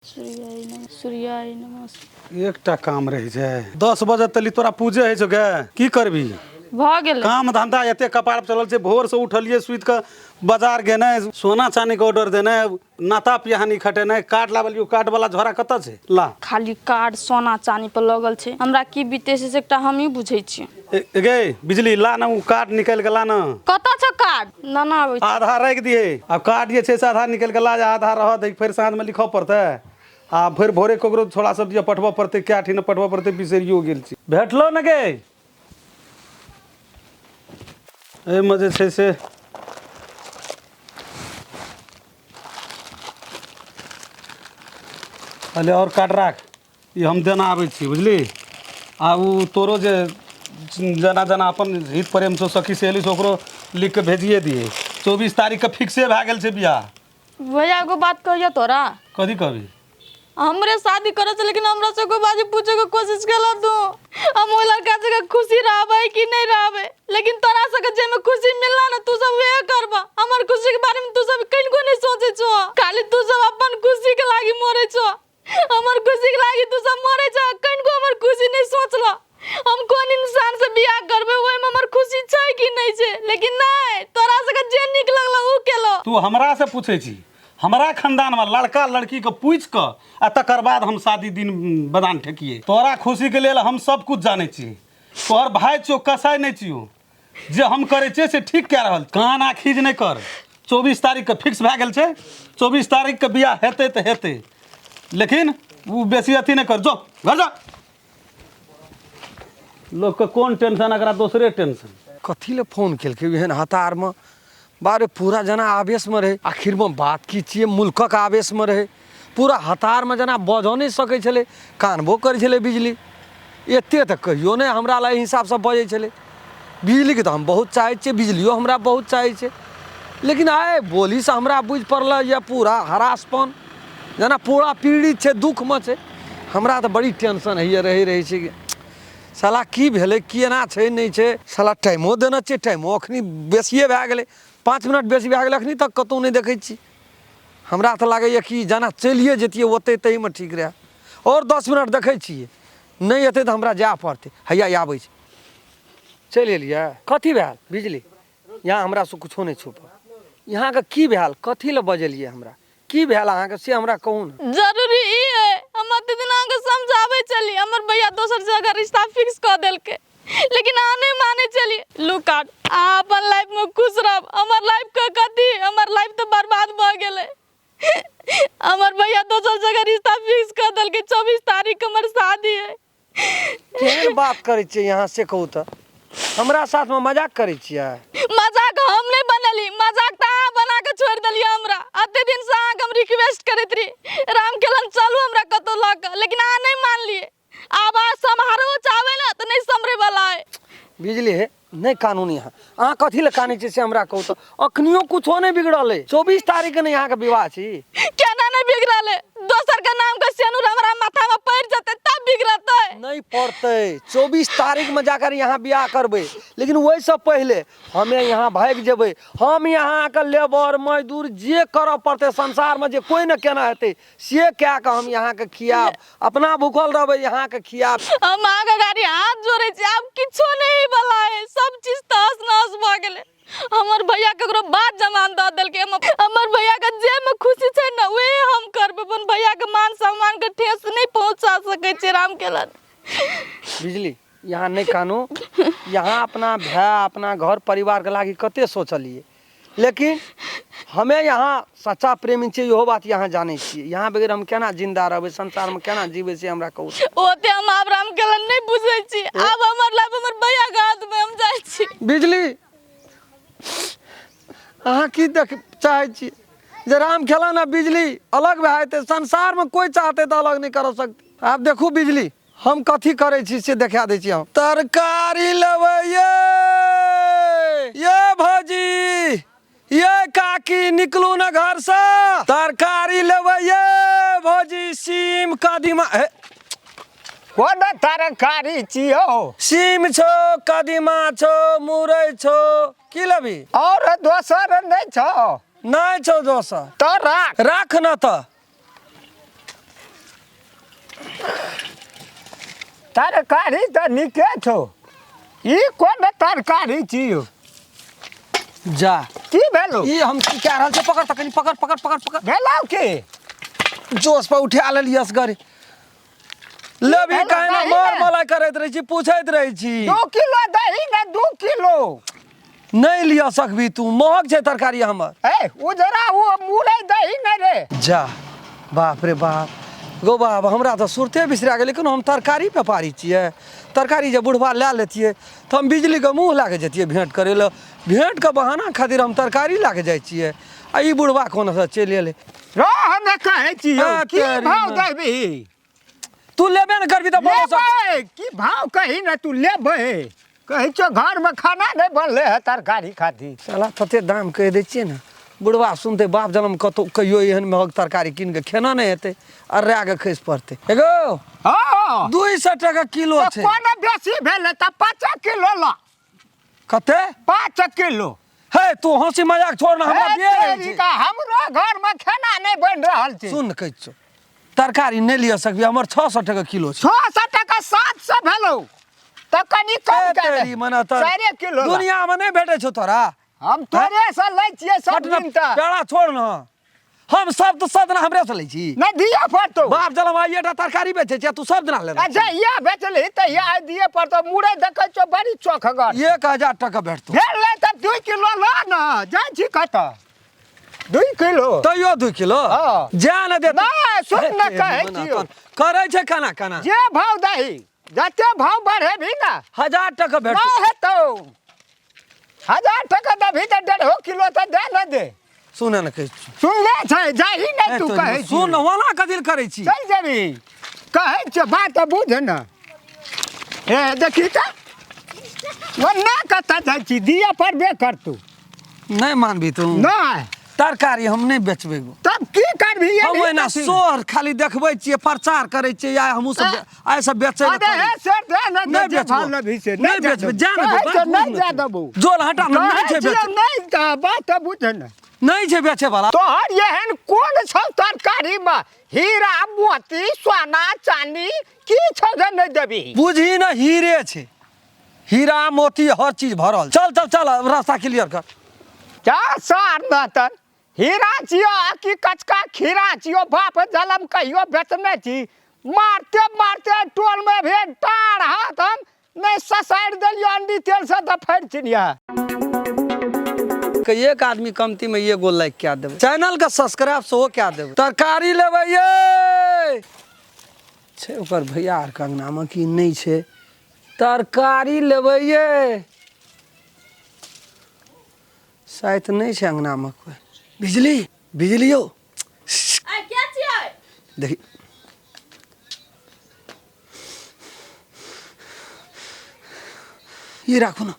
सूर्याय नमः। एकटा काम रही है 10 बजे तली तोरा पूजे है गे की करबी भ गेल काम धंधा एते कपाड़ चलल छे भोर से उठलिए सुइत के बाजार गेने सोना चांदी के ऑर्डर देने नाता पिहानी खटेने काट लावलियो काट वाला झोरा कत छे ला खाली कार्ड सोना चांदी पर लगल छे हमरा की बीते से एकटा हम ही बुझै छी गे बिजली ला ना उ काट निकल के ला ना कत छ कार्ड ना ना आबै आधा रख दिए अब काट जे छे से आधा निकल के ला आधा रह दे फिर साँझ में लिखो पड़ते आ फिर भोरे ककरो छोड़ा सब्जी पठबो पड़ते क्या ठिन पठबो पड़ते बिसरियो गेल छी भेटलो न गे ए मजे छे से अले और काट राख ये हम देना आबै छी बुझली आ उ तोरो जे जना जना अपन हित प्रेम से सखी सहेली से ओकरो लिख के भेजिए दिए 24 तारीख के फिक्से भए गेल छे बियाह भैया को बात कहिया तोरा कथी कहबी हमरे शादी करे छे लेकिन हमरा से कोई बाजी पूछे के कोशिश केला तू हम ओ लड़का से खुशी रहबै कि नहीं रहबै लेकिन तोरा से जे में खुशी मिलला ना तू सब वे करबा हमर खुशी के बारे में तू सब कनको नहीं सोचे छो खाली तू सब अपन खुशी के लागी मरे छो हमर खुशी के लागी तू सब मरे छो कनको हमर खुशी नहीं सोचला हम कोन इंसान से बियाह करबे ओय में हमर खुशी छै कि नहीं छै लेकिन नहीं तोरा से जे निक लगला उ केलो तू हमरा से पूछे छी हमारा खानदान में लड़का लड़की के पूछ के आ तकर बाद हम शादी दिन बदान ठेकिए तोरा खुशी के लिए हम सब कुछ जाने छी तोहर भाई छो कसाई नहीं छियो जे हम करे छे से ठीक कह रहल कान आखिज नहीं कर 24 तारीख के फिक्स भए गेल छे 24 तारीख के बियाह हेते तो हेते लेकिन वो बेसी अथी नहीं कर जो घर जा लोग के कौन टेंशन अगर दूसरे टेंशन कथी ले फोन केलकै एहन हतार में बारे पूरा जना आवेश में रहे आखिर में बात की छिए मुल्कक आवेश में रहे पूरा हतार में जना बजो नहीं सकै छले कानबो करै छले बिजली एते तक कहियो नहीं हमरा ला हिसाब से बजै छले बिजली के तो हम बहुत चाहे छे बिजलियो हमरा बहुत चाहे छे लेकिन आए बोली से हमरा बुझ पड़ल ये पूरा हरासपन जना पूरा पीड़ित छे दुख में छे हमरा तो बड़ी टेंशन है रही छे साला की भेले केना छे नहीं छे साला टाइमो देना छे टाइमो अखनी बेसिए भए गेले 5 मिनट बेसी भए गेल अखनी तक कतौ नहीं देखै छी हमरा तो लागैए कि जना चलिए जतिए ओते तही में ठीक रहे और 10 मिनट देखै छिए नहीं एते तो हमरा जाए पड़ते हैया आबै छै चलि एलिए कथी भेल बिजली यहाँ हमरा से कुछो नहीं छुप यहाँ के की भेल कथी ले बजलिए हमरा की भेल अहाँ के से हमरा कहू न जरूरी ई है हम अते दिन आगे समझावे चली हमर भैया दोसर जगह रिश्ता फिक्स कर देलके लेकिन आने माने चली लुक आउट अपन लाइफ में खुश रह हमर लाइफ का कथी हमर लाइफ तो बर्बाद भ गेले हमर भैया दोसर जगह रिश्ता फिक्स कर देलके 24 तारीख हमर शादी है केहन बात करै छियै यहाँ से कहू तो हमरा साथ में मजाक करै छियै मजाक हम नहीं बनली मजाक त अहाँ बना के छोड़ देलिए हमरा अते दिन से अहाँ हम रिक्वेस्ट करैत रही राम केलन चलू हमरा कतो ल के लेकिन अहाँ नहीं मान लिए अब आ समारोह चाहे ना तो नहीं समरे वाला है बिजली है नहीं कानूनी है अहाँ कथी ले कानै छी से हमरा कहू तो अखनियो कुछो नहीं बिगड़ल है 24 तारीख के नहीं यहाँ के विवाह छी केना नहीं बिगड़ल है दोसर के नाम के सेनुर हमरा माथा में पड़ जते तब बिगड़तै नहीं पड़ते 24 तारीख में जाकर यहाँ ब्याह करबे लेकिन वही से पहले हमें यहाँ भाग जेबे हम यहाँ के लेबर मजदूर जे करऽ पड़ते संसार में जे कोई न केना हेते से क्या के हम यहाँ के खियाब अपना भूखल रहबे यहाँ के खियाब हम आगे गाड़ी हाथ जोड़े छी अब किछो नहीं बला है सब चीज तहस नहस भ गेले हमर भैया ककरो बात जमान द देलके हमर भैया के जे में खुशी छै न वे हम करबे अपन भैया के मान सम्मान के ठेस नहीं पहुंचा सकै छै राम केलन बिजली यहाँ नहीं कानू यहाँ अपना भाई अपना घर परिवार के लागी कते सोचलिए लेकिन हमें यहाँ सच्चा प्रेमी छै इहो बात यहाँ जाने छिए यहाँ बगैर हम केना जिंदा रहबे संसार में केना जीवे से हमरा कहू ओते हम आब राम केलन नहीं बुझै छी अब हमर लाइफ हमर भैया के हाथ में हम जाय छी बिजली अहाँ की देख चाहे छी जे राम खेला ना बिजली अलग भए जेतै संसार में कोई चाहते तो अलग नहीं कर सकते आप देखू बिजली हम कथी करे छी से देखा दै छी हम तरकारी लेबै ये भौजी ये काकी निकलू ना घर से तरकारी लेबै ये भौजी सीम कदीमा कोन तरकारी छियो सीम छो कदीमा छो मुरई छो की लेबी और दोसर नहीं छो नहीं छो दोसर तो राख राख न तो तरकारी तो निके छो ई कोन तरकारी छियो जा की भेलो ई हम की कह रहल छै पकड़ त कनी पकड़ पकड़ पकड़ पकड़ भेलो की जोश पर उठा लेलियै असगरे लेबी हेलो, काहे ना दही मार ने। मलाई करैत रहै छी पूछैत रहै छी 2 किलो दही ने 2 किलो नहीं लिया सकबी तू महग छै तरकारी हमर ए उजरा वो मुरै दही ने रे जा बाप रे बाप गो बाप हमरा तो सुरते बिसरा गेल लेकिन हम तरकारी व्यापारी छियै तरकारी जे बुढ़वा लए लेतियै तऽ हम बिजली के मुँह लागे जतियै भेंट करे लए भेंट के बहाना खातिर हम तरकारी लागे जाइ छियै आ ई बुढ़वा कोन से चलि एलै रह ने कहै छियो आ, की तेरी भाव माँ। देबी तू लेबे न करबी तऽ बोलो सब लेबै की भाव कही ना तू लेबै कहै छो घर में खाना नहीं बनले है तरकारी खातिर साला तते दाम कहि दै छियै ने बुढ़वा सुनते बाप जन्म कतौ कहियो एहन महग तरकारी कीन के खेना नहीं हेतै अर्रा के खसि पड़तै एगो हाँ 200 टका किलो तो छै कोन बेसी भेले त 5 किलो ला कते 5 किलो हे तू हंसी मजाक छोड़ ना हमरा ए, बिये रहै तेरी छै का हमरो घर में खाना नहीं बन रहल छै सुन कहै छौ तरकारी नहीं लिया सकबी हमर 600 टका किलो छै 600 टका 700 भेलो त कनी कम ए, कर तेरी मने तर 4 किलो ला। दुनिया में नहीं भेटे छौ तोरा हम तोरे से लै छियै सब हट ना दिन त पेड़ा छोड़ ना हम सब तो सब दिना हमरे से लै छी नहीं दिया पड़तो बाप जलम आइएटा तरकारी बेचे छै तू सब दिना ले अच्छा या बेचली त या दिए पड़तो मुड़े देखै छो बड़ी चोखगर 1000 टका भेटतो भेल ले तब 2 किलो ला ना जाय छी कत 2 किलो तैयो 2 किलो हाँ। जा न दे नहीं, सुन न कहै छियौ। करे छै खाना खाना जे भाव दही जते भाव बढ़ेबी ना 1000 टका ना भेटतो हेतौ 1000 टका देबी त 1.5 किलो त दे न दे सुन न कहै छी सुन ले छै जाही नहीं तू कहै छी सुन वाला कदिल करै छी चल जेबी कहै छ बात बुझ न ए देखी त वन्ना कत जाइ छी दिया पड़बे कर तू नहीं मानबी तू नहीं तरकारी हम नहीं बेचबे गो तब की करबी ये हम एना सोर खाली देखबै छियै प्रचार करै छियै या हमहू सब आइ सब बेचै अरे हे सर दे न नहीं दे बेचबो। भाव लभी से नहीं बेचबे जा न दे कहै छ नहीं जा देबू जोल हटा न नहीं छै बेच नहीं त बात बुझ न नहीं छै बेचे वाला तोहर एहन कोन छौ तरकारी में हीरा मोती सोना चांदी की छौ जे नहीं देबी बुझी न हीरे छै हीरा मोती हर चीज भरल चल चल चल रास्ता क्लियर कर क्या सार नतन हीरा छियो आ कि कचका खीरा छियो बाप जलम कहियो बेचने छी मारते मारते टोल में भी टाड़ हाथ हम नहीं ससाइड देलियो अंडी तेल से दफड़ छिनिया कि एक आदमी कमती में ये गो लाइक क्या देबै चैनल का सब्सक्राइब सेहो क्या देबै तरकारी लेबै ये छै ओकर भैया आर के अंगना में की नहीं छै तरकारी लेबै ये शायद नहीं छै अंगना में कोई बिजली बिजलियो आ क्या छियै देखी ये राखू ना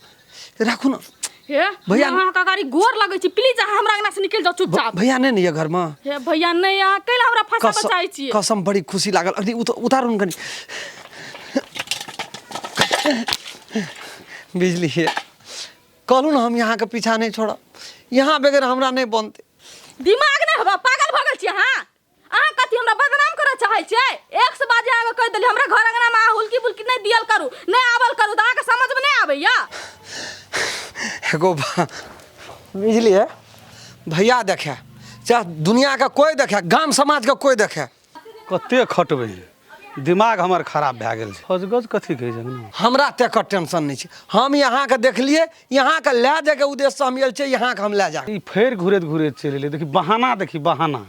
हे भैया- यहाँ का गाड़ी गोर लगै छी प्लीज अहाँ हमरा अंगना से निकल जाओ चुपचाप भैया नहीं नहीं ये घर में हे भैया नहीं यहाँ कैला हमरा फंसा बचाई छियै कसम बड़ी खुशी लागल अरे उतारू कनी बिजली है कहलू ना हम यहाँ के पीछा नहीं छोड़ब यहाँ बगैर हमरा नहीं बनते दिमाग नहीं होबा पागल भ गेल छी अहाँ कथी हमरा बदनाम करऽ चाहै छियै एक से बाजे आगे कह देली हमरा घर अंगना में हुल्की बुल्की नहीं दियल करू नहीं आवल करू त अहाँ के समझ में नहीं आबैया एगो बिजली है भैया देखे चाहे दुनिया का कोई देखे गांव समाज का कोई देखे कते खटबै दिमाग हमर खराब भए गेल छै हजगज कथी कहै छै ने हमरा तेकर टेंशन नहीं है हम यहाँ के देखलिए यहाँ के ले जाए के उद्देश्य से हम आयल छियै यहाँ के हम ले जा ई फेर घुरैत घुरैत चलि एलै देखी बहाना देखी बहाना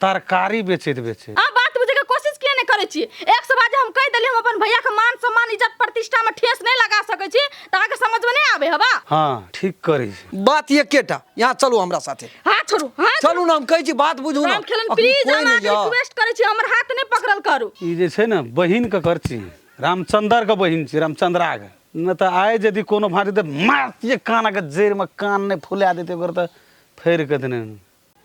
तरकारी बेचैत बेचैत आ बात बुझे के कोशिश किए नहीं करे छी एक से बाजे हम कह देली हम अपन भैया के मान सम्मान इज्जत प्रतिष्ठा में ठेस नहीं लगा सकै छी त अहाँ के समझ में नहीं आबे हबा हाँ ठीक करै छै बात ये केटा यहाँ चलू हमरा साथे हाथ छोड़ू हाथ चलू ना हम कहै छी बात बुझू ना राम खेलन अखनी प्लीज कोई हम नहीं यऽ। रिक्वेस्ट करे छी हमर हाथ नहीं पकड़ल करू ई जे छै ने बहिन के करची रामचंद्र के बहिन छी रामचंद्रा के न तऽ आइ यदि कोनो भारी तऽ मारतिए कान के जड़ि में कान नहीं फुला देते ओकर तऽ फेर के देने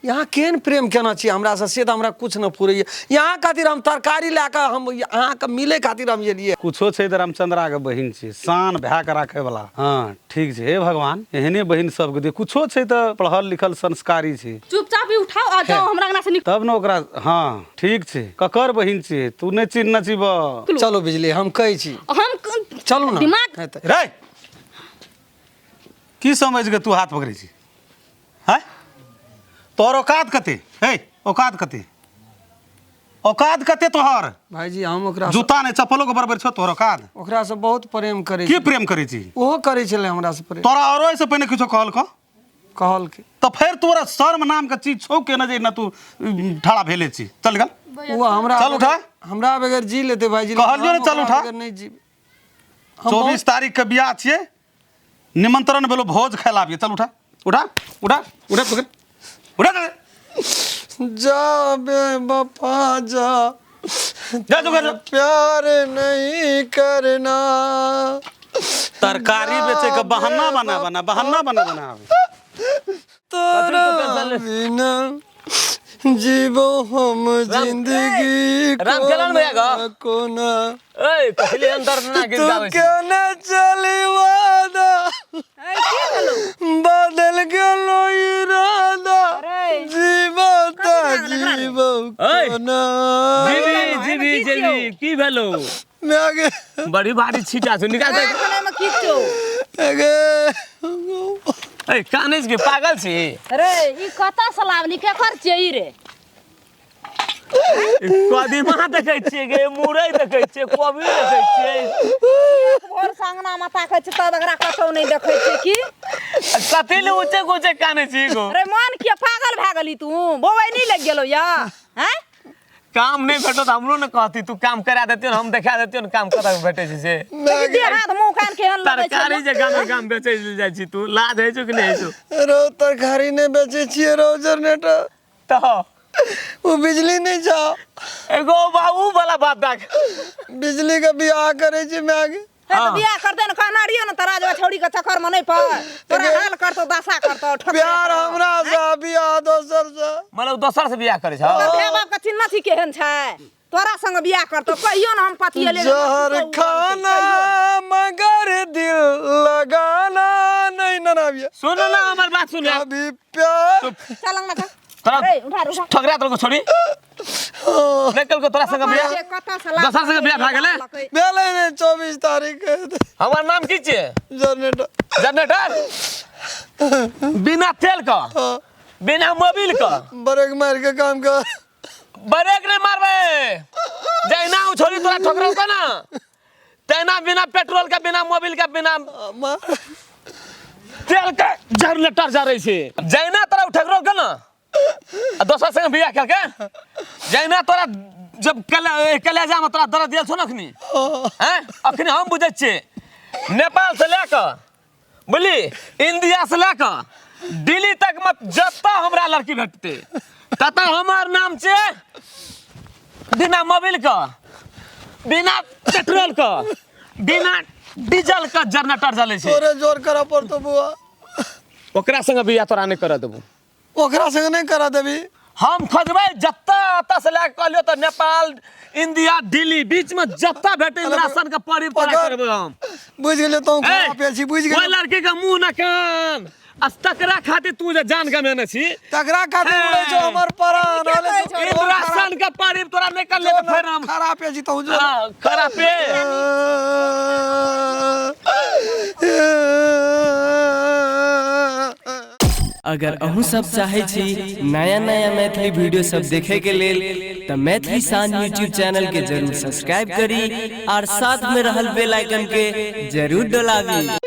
यहाँ केहन प्रेम केना छी हमरा से तऽ हमरा कुछ न फुरैया यहाँ खातिर हम तरकारी लए कऽ हम अहाँ के मिले खातिर हम एलियै कुछो छै तऽ रामचंद्रा के बहिन छी शान भए के राखे वाला हाँ ठीक छै हे भगवान एहने बहिन सबके दे कुछो छै तऽ पढ़ल लिखल संस्कारी छी चुपचाप ही उठा उठाओ और जाओ हमरा अंगना से निकल। तब न ओकरा हाँ ठीक छै ककर बहिन छै तू नहीं चिन्ह नचिब चलो बिजली हम कहै छी हम चलू ना दिमाग हेतै। रे की समझ के तू हाथ पकड़े छी हैं तोर औकात कते हे औकात कते तोहर भाईजी हम ओकरा जूता नहीं चप्पलो के बराबर छौ तोहर औकात ओकरा से बहुत प्रेम करै की छी प्रेम करे छी ओहो करै छले हमरा से प्रेम तोरा औरो से पहले किछो कहल को कहल के तो फिर तोरा शर्म नाम के चीज छौ के न जे न तू ठाड़ा भेले छी चल गल वो हमरा चल उठा। हमरा बगैर जी लेते भाईजी कहलियो ने चल उठा। नहीं जी 24 तारीख के बियाह छिए निमंत्रण भेलो भोज खिलाबिए चल उठा उठा उठा उठा पकड़ उठा जा बे वफा जा जा जो कर प्यार नहीं करना तरकारी बेचे का बहाना बना तोरा बिना जीवो हम जिंदगी राम चलन भैया का? कोना ए पहले अंदर ना गिर तू जावे क्यों न चली वादा बदल गेलो इरादा जीवता जीवो ओए। कोना जीवी की भेलो मैं आगे बड़ी भारी छीटा से निकाल दे आगे ए कानेज के पागल छी अरे ई कता सलावनी के कर छियै रे कदीमा देखै छियै गे मुरई देखै छियै कोबी देखै छियै भोर सांगना माता कहै छै तब एकरा कतौ नहीं देखै छै की कथि ले ऊंचे काने छी गो अरे मन के पागल भ गेली तू बोबै नहीं लग गेलो या हैं काम नहीं भेटो त हमरो न कहती तू काम करा देतियो हम देखा देतियो न काम कतऽ भेटै छै से दे हाथ मुंह कान के हल लगै छै तरकारी जगह में काम बेचै जाइ छी तू लाज है छु कि नहीं छु रो तरकारी ने बेचे छिए रो जनरेटर तो वो बिजली नहीं जाओ एगो बाबू वाला बात देख बिजली का बियाह करे छी मैं आगे ए तो बियाह कर दे न कनारियो न तराजवा छौड़ी के चक्कर में नहीं पड़ तोरा हाल करतो दशा करतो ठोक प्यार हमरा से बियाह दोसर से मतलब दोसर से बियाह करे छ बे बाप के चिन्ह थी केहन छै तोरा संग बियाह करतो कहियो न हम पतिये ले जहर खाना मगर दिल लगाना नहीं ननाबिया सुन ना हमर बात सुन अभी प्यार चलंग ना तोरा ए उठा उठा ठगरा तोर को छोड़ी निकल को तोरा संग बियाह कता सलाह दोसर संग बियाह भ गेले बेले ने 24 तारीख के हमर नाम की छियै जनरेटर जनरेटर बिना तेल का बिना मोबिल का ब्रेक मार के काम कर ब्रेक नहीं मारबे जैना छोड़ी तोरा ठोकरा का ना तैना बिना पेट्रोल का बिना मोबिल का बिना तेल का जनरेटर जा रही छे जैना तोरा ठोकरा का ना दोसर संग बियाह करके जैना तोरा जब कलेजा में तोरा दर्द दिया छो नखनी हैं अखनी हम बुझै छियै नेपाल से लेकर बुझली इंडिया से लेकर दिल्ली तक मत जत्ता हमरा लड़की भेटते तता हमार नाम छे बिना मोबिल का बिना पेट्रोल का बिना डीजल का जनरेटर चले छे तोरे जोर करा पड़तो बुआ ओकरा संग बियाह तोरा नहीं कर देबू ओकरा संग नहीं करा देबी हम खोजबै जत्ता अत्ता से लेके कहलियो तो नेपाल इंडिया दिल्ली बीच में जत्ता भेटे राशन का परी तोरा करबै हम बुझ गेले तो पे छी बुझ कोई गेले लड़की का मुंह न कान तकरा खातिर तू जे जान गमेने छी तकरा खातिर उड़े जो हमर प्राण वाले राशन का परी तोरा नहीं कर ले तो फिर हम खराब पे जीतो जो खराब पे अगर अहूँ सब चाहे छी नया नया मैथिली वीडियो सब देखे के लेल तो मैथिली शान यूट्यूब चैनल के जरूर सब्सक्राइब करी और साथ में रहल बेल आइकन के जरूर दबावी।